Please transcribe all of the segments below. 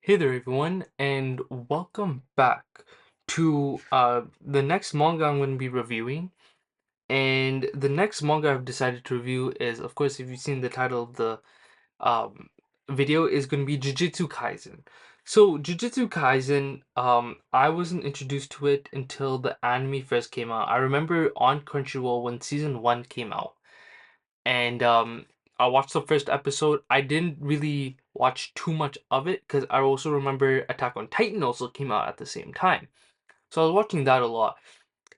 Hey there, everyone, and welcome back to the next manga I'm going to be reviewing. And the next manga I've decided to review is, of course, if you've seen the title of the um, video, is going to be Jujutsu Kaisen. So, Jujutsu Kaisen, I wasn't introduced to it until the anime first came out. I remember on Crunchyroll when season one came out and I watched the first episode. I didn't really watch too much of it because I also remember Attack on Titan also came out at the same time. So I was watching that a lot.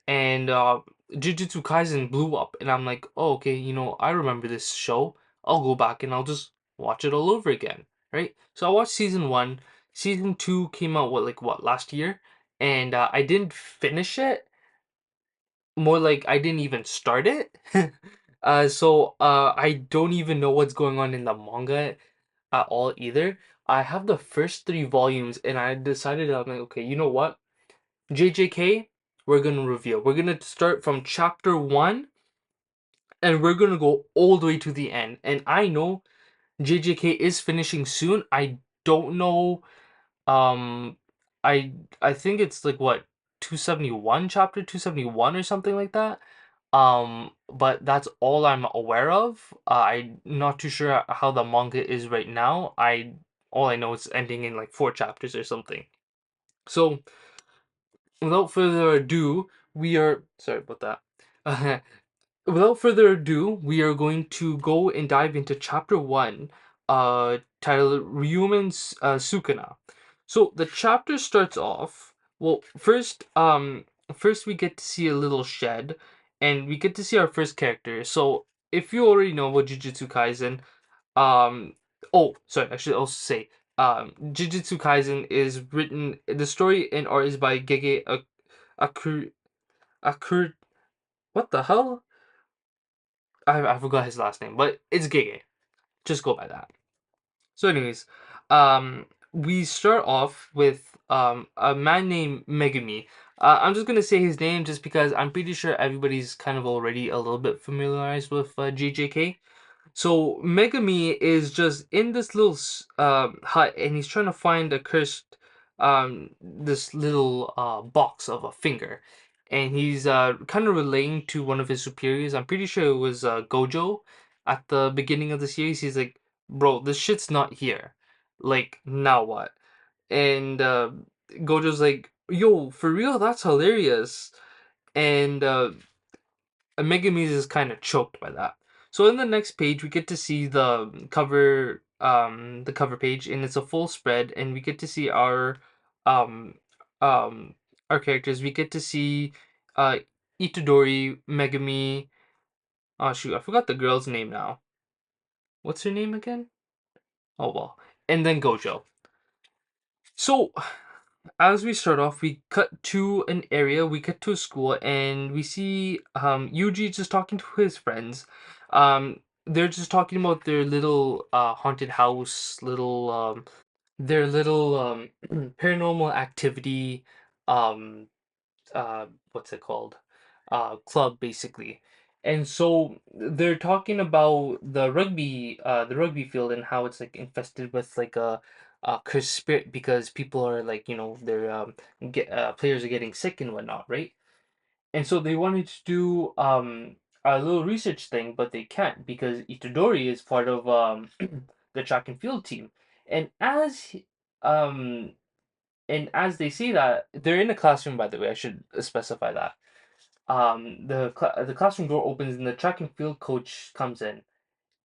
And Jujutsu Kaisen blew up and I'm like, "Oh, okay, I remember this show. I'll go back and I'll just watch it all over again." Right? So I watched season 1. Season 2 came out last year, and I didn't finish it. More like I didn't even start it. So I don't even know what's going on in the manga at all either. I have the first three volumes and I decided I'm like, okay, you know what? JJK, we're gonna reveal. We're gonna start from chapter one and we're gonna go all the way to the end. And I know JJK is finishing soon. I don't know um, I I think it's like what 271 chapter 271 or something like that. But that's all I'm aware of. I'm not too sure how the manga is right now. I All I know is ending in like four chapters or something. So without further ado, we are sorry about that. Without further ado, we are going to go and dive into chapter one, titled Ryumen's Sukuna. So the chapter starts off. Well, first we get to see a little shed, and we get to see our first character. So if you already know about Jujutsu Kaisen, um, oh, sorry, I should also say, Jujutsu Kaisen is written. The story and art is by Gege Akur Akur. What the hell? I forgot his last name, but it's Gege. Just go by that. So, anyways, we start off with a man named Megami. I'm just gonna say his name just because I'm pretty sure everybody's kind of already a little bit familiarized with JJK. So Megami is just in this little hut, and he's trying to find a cursed this little box of a finger, and he's kind of relaying to one of his superiors. I'm pretty sure it was Gojo at the beginning of the series. He's like, "Bro, this shit's not here. Like, now what?" And Gojo's like, "Yo, for real? That's hilarious." And Megami is kind of choked by that. So in the next page, we get to see the cover page, and it's a full spread, and we get to see um, um, our characters. We get to see, uh, Itadori, Megami. Oh shoot, I forgot the girl's name now. What's her name again? Oh well, and then Gojo. So as we start off, we cut to an area, we cut to a school, and we see Yuji just talking to his friends. They're just talking about their little haunted house, their little paranormal activity, um, what's it called? Club basically. And so they're talking about the rugby field and how it's like infested with like a cursed spirit because people are like they're players are getting sick and whatnot, right? And so they wanted to do a little research thing, but they can't because Itadori is part of the track and field team, and um as they see that they're in a classroom, by the way, I should specify that the classroom door opens and the track and field coach comes in,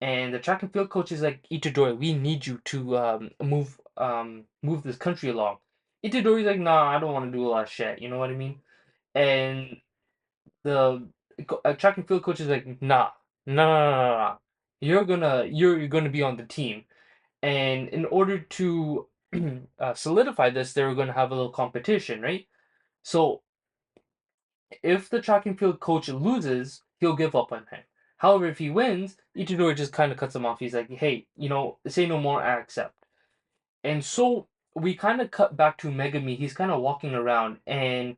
and the track and field coach is like, Itadori, we need you to move this country along. Itadori's like, nah, I don't want to do a lot of shit, you know what I mean? And the track and field coach is like, nah, nah, you're gonna be on the team. And in order to solidify this, they were gonna have a little competition, right? So if the track and field coach loses, he'll give up on him. However, if he wins, Itadori just kind of cuts him off. He's like, hey, say no more, I accept. And so we kind of cut back to Megami. He's kind of walking around, and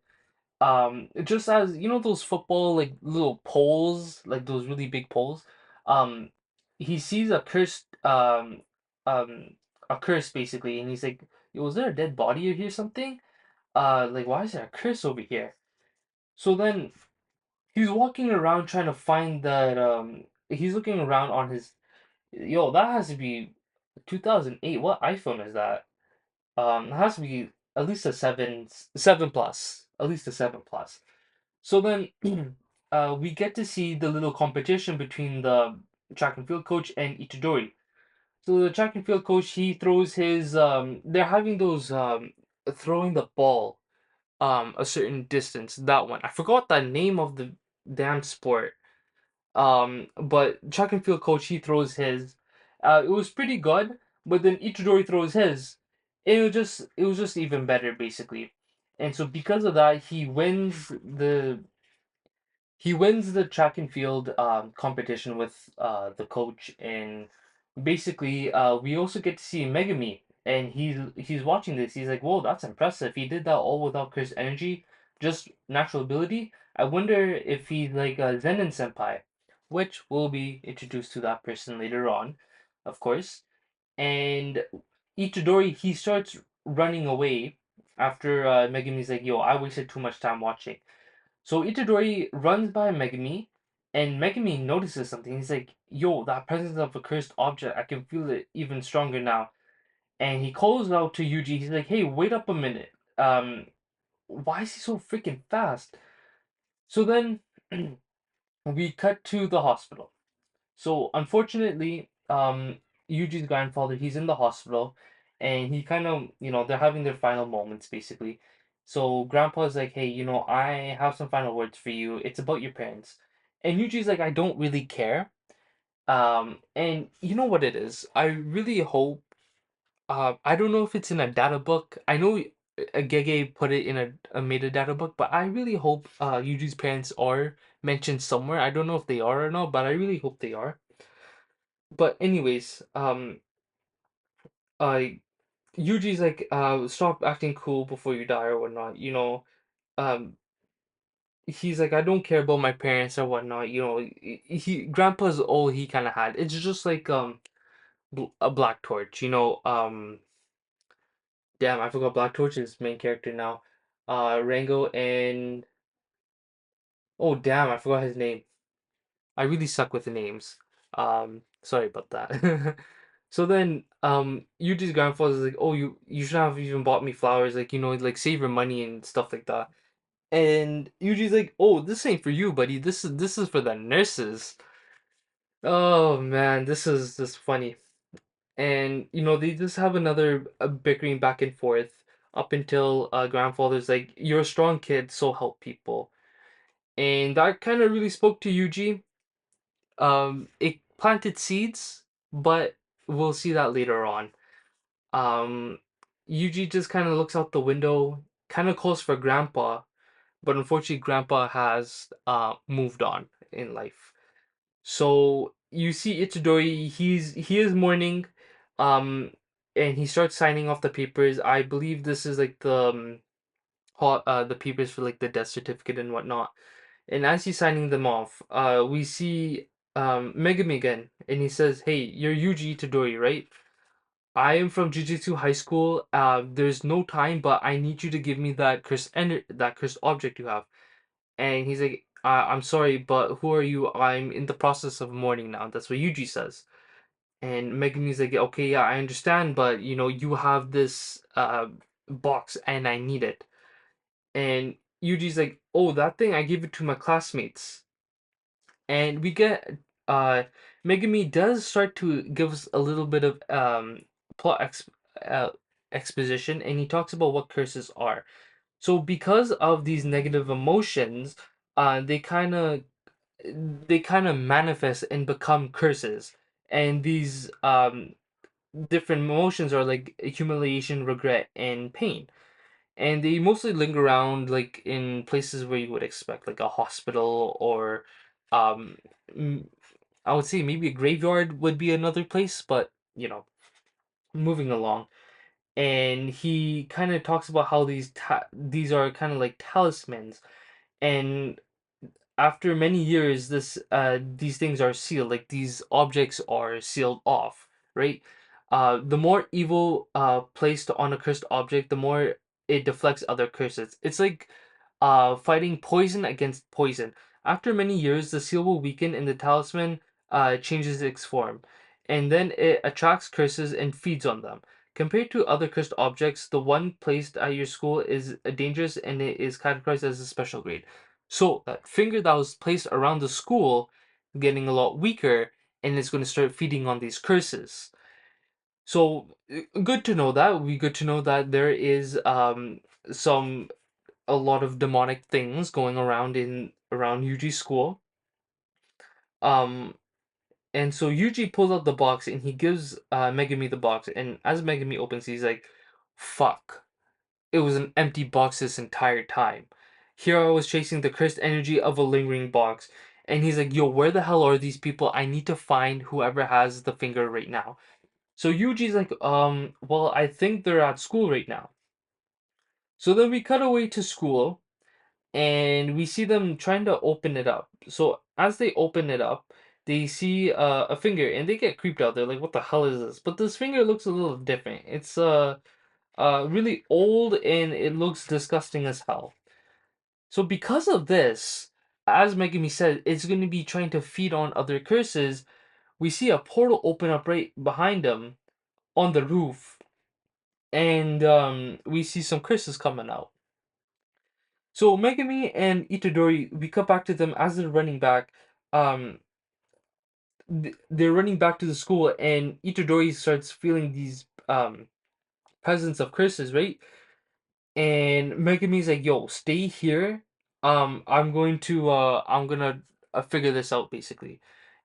just as those football like little poles, like those really big poles, he sees um a curse basically, and he's like, yo, was there a dead body here or something? Like, why is there a curse over here? So then he's walking around trying to find that, he's looking around on his, yo, that has to be 2008. What iPhone is that? It has to be at least a 7 plus, at least a 7 plus. So then, we get to see the little competition between the track and field coach and Itadori. So the track and field coach, he throws his, they're having those, throwing the ball, a certain distance. That one. I forgot the name of the damn sport. But track and field coach, he throws his. It was pretty good, but then Itadori throws his. It was just even better basically. And so because of that, he wins the track and field competition with the coach, and basically we also get to see Megami, and he's watching this. He's like, "Whoa, that's impressive. He did that all without cursed energy, just natural ability. I wonder if he's like a Zenin senpai," which will be introduced to that person later on, of course. And Itadori, he starts running away after Megami's like, "Yo, I wasted too much time watching." So Itadori runs by Megami, and Megami notices something. He's like, "Yo, that presence of a cursed object, I can feel it even stronger now." And he calls out to Yuji. He's like, "Hey, wait up a minute. Why is he so freaking fast?" So then we cut to the hospital. So unfortunately, Yuji's grandfather, he's in the hospital, and he kind of, they're having their final moments basically. So grandpa's like, "Hey, I have some final words for you. It's about your parents." And Yuji's like, "I don't really care." And you know what it is? I really hope. I don't know if it's in a data book. I know Gege put it in a metadata book, but I really hope Yuji's parents are mentioned somewhere. I don't know if they are or not, but I really hope they are. But anyways, uh, Yuji's like, stop acting cool before you die or whatnot. Um, he's like, "I don't care about my parents or whatnot." Grandpa's all he kind of had. It's just like a Black Torch. Damn, I forgot Black Torch's main character now. Rango and oh damn, I forgot his name. I really suck with the names. Sorry about that. So then, Yuji's grandfather's like, "Oh, you should have even bought me flowers, like like save your money and stuff like that." And Yuji's like, "Oh, this ain't for you, buddy. This is for the nurses." Oh man, this is just funny. And they just have another bickering back and forth up until grandfather's like, "You're a strong kid, so help people." And that kind of really spoke to Yuji. It planted seeds, but we'll see that later on. Um, Yuji just kind of looks out the window, kind of calls for Grandpa, but unfortunately, Grandpa has moved on in life. So you see Itadori, he is mourning, um, and he starts signing off the papers. I believe this is like the papers for like the death certificate and whatnot. And as he's signing them off, we see Megami again, and he says, "Hey, you're Yuji Itadori, right? I am from Jujutsu High School. There's no time, but I need you to give me that cursed object you have." And he's like, "I'm sorry, but who are you? I'm in the process of mourning now." That's what Yuji says. And Megami's like, "Okay, yeah, I understand, but you have this box, and I need it." And Yuji's like, "Oh, that thing, I gave it to my classmates." And we get uh Megami does start to give us a little bit of plot uh, exposition, and he talks about what curses are. So because of these negative emotions, they kind of manifest and become curses. And these different emotions are like humiliation, regret, and pain. And they mostly linger around like in places where you would expect, like a hospital or um m- I would say maybe a graveyard would be another place, but moving along. And he kind of talks about how these are kind of like talismans, and after many years, these things are sealed, like these objects are sealed off, right? The more evil placed on a cursed object, the more it deflects other curses. It's like fighting poison against poison. After many years, the seal will weaken and the talisman changes its form. And then it attracts curses and feeds on them. Compared to other cursed objects, the one placed at your school is dangerous and it is categorized as a special grade. So that finger that was placed around the school getting a lot weaker and it's going to start feeding on these curses. So good to know that. We good to know that there is some a lot of demonic things going around in around Yuji's school. Um and so Yuji pulls out the box and he gives Megami the box, and as Megami opens he's like, fuck. It was an empty box this entire time. Here I was chasing the cursed energy of a lingering box. And he's like, yo, where the hell are these people? I need to find whoever has the finger right now. So Yuji's like, well, I think they're at school right now. So then we cut away to school and we see them trying to open it up. So as they open it up, they see a finger and they get creeped out. They're like, what the hell is this? But this finger looks a little different. It's really old and it looks disgusting as hell. So because of this, as Megami said, it's going to be trying to feed on other curses. We see a portal open up right behind them on the roof, and we see some curses coming out. So Megami and Itadori, we cut back to them as they're running back. Um, they're running back to the school, and Itadori starts feeling these presence of curses, right? And Megami's like, "Yo, stay here. I'm gonna figure this out, basically."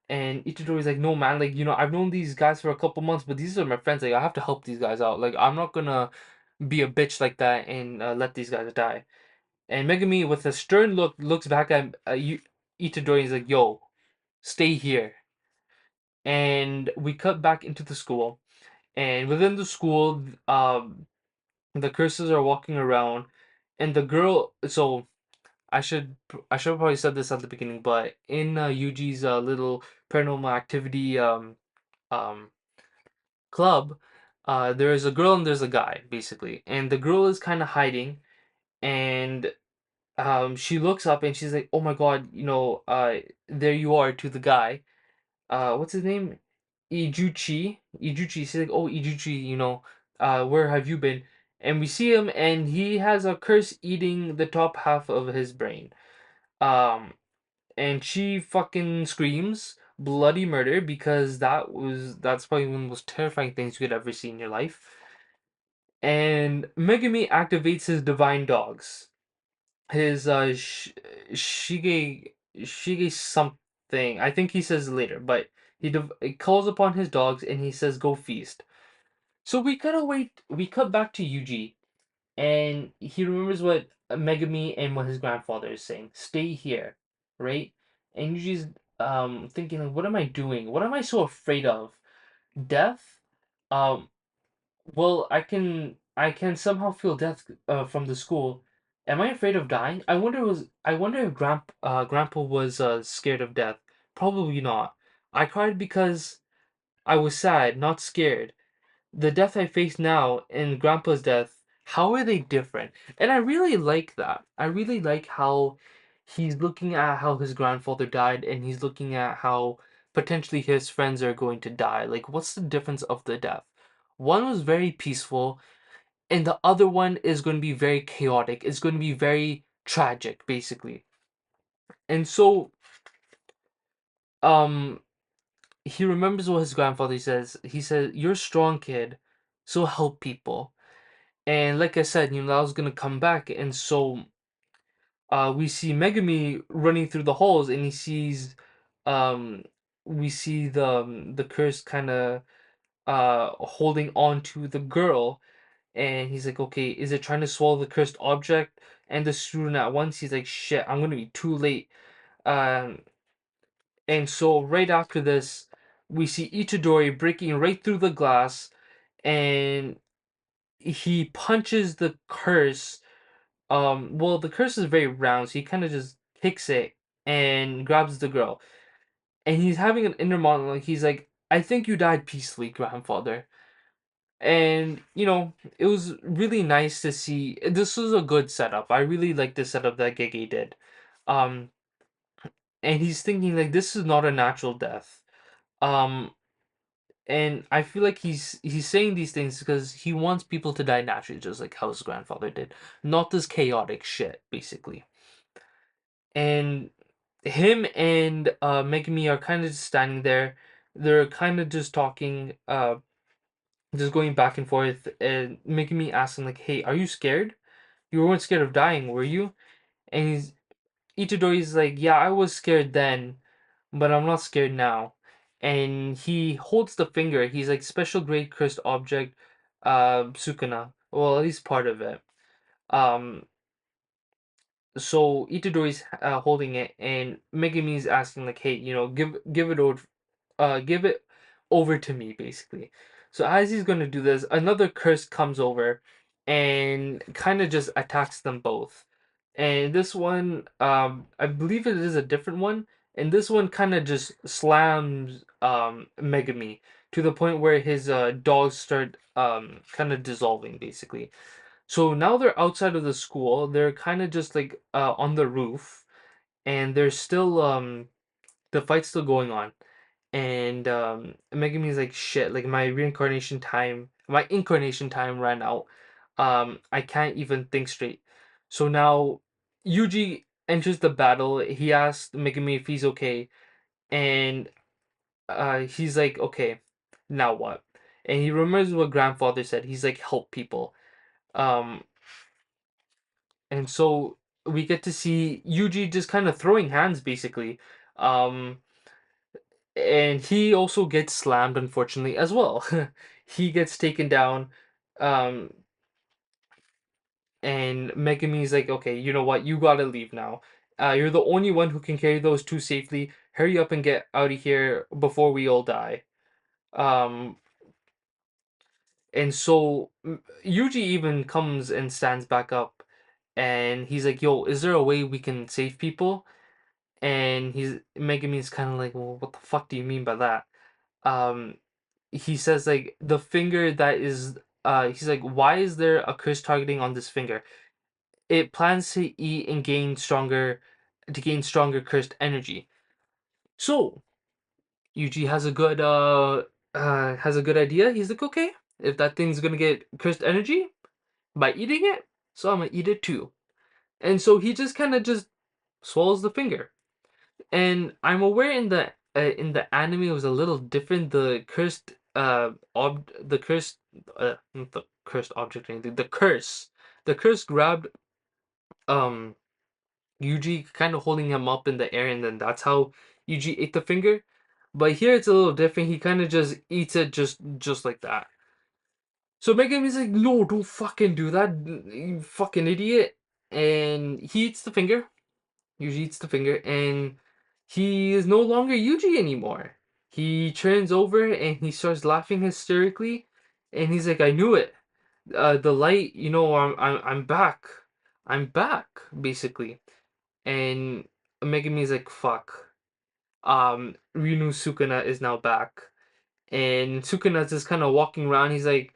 And Itadori's like, "No, man. Like, I've known these guys for a couple months, but these are my friends. Like, I have to help these guys out. Like, I'm not gonna be a bitch like that and let these guys die." And Megami, with a stern look, looks back at Itadori and is like, "Yo, stay here." And we cut back into the school. And within the school, the curses are walking around. And the girl, so I should have probably said this at the beginning, but in Yuji's little paranormal activity um, club, there is a girl and there's a guy, basically. And the girl is kind of hiding. And she looks up and she's like, "Oh my God, there you are," to the guy. What's his name? Ijuchi. She's like, "Oh, Ijuchi, where have you been?" And we see him, and he has a curse eating the top half of his brain. Um, and she fucking screams bloody murder because that's probably one of the most terrifying things you could ever see in your life. And Megami activates his divine dogs. His Shige something. I think he says later, but he calls upon his dogs and he says go feast. So we cut back to Yuji and he remembers what Megami and what his grandfather is saying. Stay here, right? And Yuji's thinking like, what am I doing? What am I so afraid of? Death? Um well, I can somehow feel death from the school. Am I afraid of dying? I wonder if Grandpa was scared of death. Probably not. I cried because I was sad, not scared. The death I face now and Grandpa's death, how are they different? And I really like that. I really like how he's looking at how his grandfather died and he's looking at how potentially his friends are going to die. Like, what's the difference of the death? One was very peaceful, and the other one is going to be very chaotic. It's going to be very tragic, basically. And so, um, he remembers what his grandfather says. He said, "You're a strong kid, so help people." And like I said, that was gonna come back, and so we see Megami running through the halls, and he sees, um, we see the curse kind of holding on to the girl, and he's like, okay, is it trying to swallow the cursed object and the student at once? He's like, shit, I'm gonna be too late. Um, and so right after this, we see Itadori breaking right through the glass, and he punches the curse. Well, the curse is very round, so he kind of just kicks it and grabs the girl. And he's having an inner monologue. He's like, I think you died peacefully, grandfather. And it was really nice to see. This was a good setup. I really like the setup that Gege did. Um, and he's thinking like this is not a natural death. Um, and I feel like he's saying these things because he wants people to die naturally, just like how his grandfather did, not this chaotic shit, basically. And him and Megami are kind of just standing there. They're kind of just talking, just going back and forth, and Megami asks him like, "Hey, are you scared? You weren't scared of dying, were you?" And Itadori's like, "Yeah, I was scared then, but I'm not scared now." And he holds the finger. He's like, special grade cursed object, Sukuna. Well, at least part of it. Um, so Itadori's holding it, and Megami's asking like, "Hey, give it over to me," basically. So as he's gonna do this, another curse comes over, and kind of just attacks them both. And this one, I believe it is a different one, and this one kind of just slams Megami to the point where his dogs start kind of dissolving, basically. So now they're outside of the school. They're kind of just like on the roof, and there's still the fight's still going on. And Megami's like, shit, like my incarnation time ran out. I can't even think straight. So now Yuji enters the battle. He asks Megami if he's okay, and he's like, okay, now what? And he remembers what grandfather said. He's like, help people. Um, and so we get to see Yuji just kind of throwing hands, basically. Um, and he also gets slammed, unfortunately, as well. He gets taken down, um, and Megami's like, okay, you know what? You gotta leave now. You're the only one who can carry those two safely. Hurry up and get out of here before we all die. Um, and so Yuji even comes and stands back up, and he's like, yo, is there a way we can save people? And Megami's kind of like, well, what the fuck do you mean by that? Um, he says like the finger that is he's like, why is there a curse targeting on this finger? It plans to eat and gain stronger cursed energy. So Yuji has a good idea. He's like, okay, if that thing's gonna get cursed energy by eating it, so I'm gonna eat it too. And so he just kind of just swallows the finger. And I'm aware in the anime it was a little different. Not the cursed object or anything. The curse grabbed um Yuji, kind of holding him up in the air, and then that's how Yuji ate the finger. But here it's a little different. He kind of just eats it just like that. So Megami's like, no, don't fucking do that, you fucking idiot. And he eats the finger. Yuji eats the finger, and he is no longer Yuji anymore. He turns over and he starts laughing hysterically, and he's like, "I knew it. The light, I'm back. I'm back, basically." And Megami's like, "Fuck." Rinu Sukuna is now back, and Sukuna's just kind of walking around. He's like,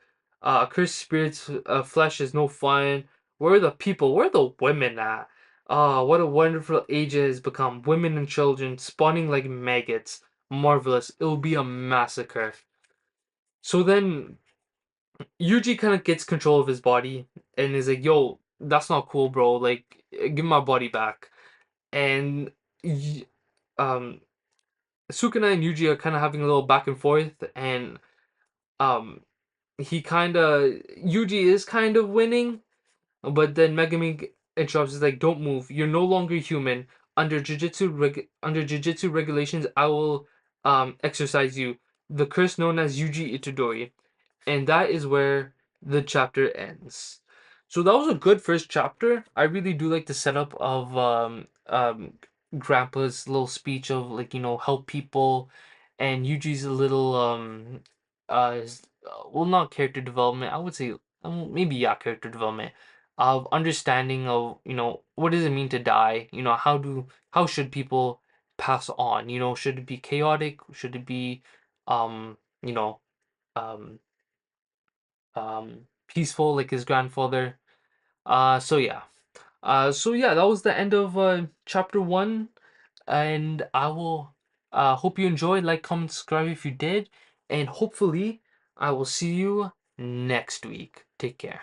cursed spirits, flesh is no fun. Where are the people? Where are the women at? What a wonderful age it has become. Women and children spawning like maggots. Marvelous. It'll be a massacre. So then Yuji kind of gets control of his body and is like, yo, that's not cool, bro. Like, give my body back. And y- um, Sukuna and Yuji are kind of having a little back and forth, and um, Yuji is kind of winning, but then Megami interrupts. Is like, "Don't move. You're no longer human. Under jujitsu regulations, I will exercise you. The curse known as Yuji Itadori." And that is where the chapter ends. So that was a good first chapter. I really do like the setup of Grandpa's little speech of like help people, and Yuji's a little well, not character development. I would say maybe yeah, character development of understanding of what does it mean to die. How should people pass on? Should it be chaotic? Should it be um you know um peaceful like his grandfather. So yeah, that was the end of chapter one, and I will hope you enjoyed. Like, comment, subscribe if you did, and hopefully I will see you next week. Take care.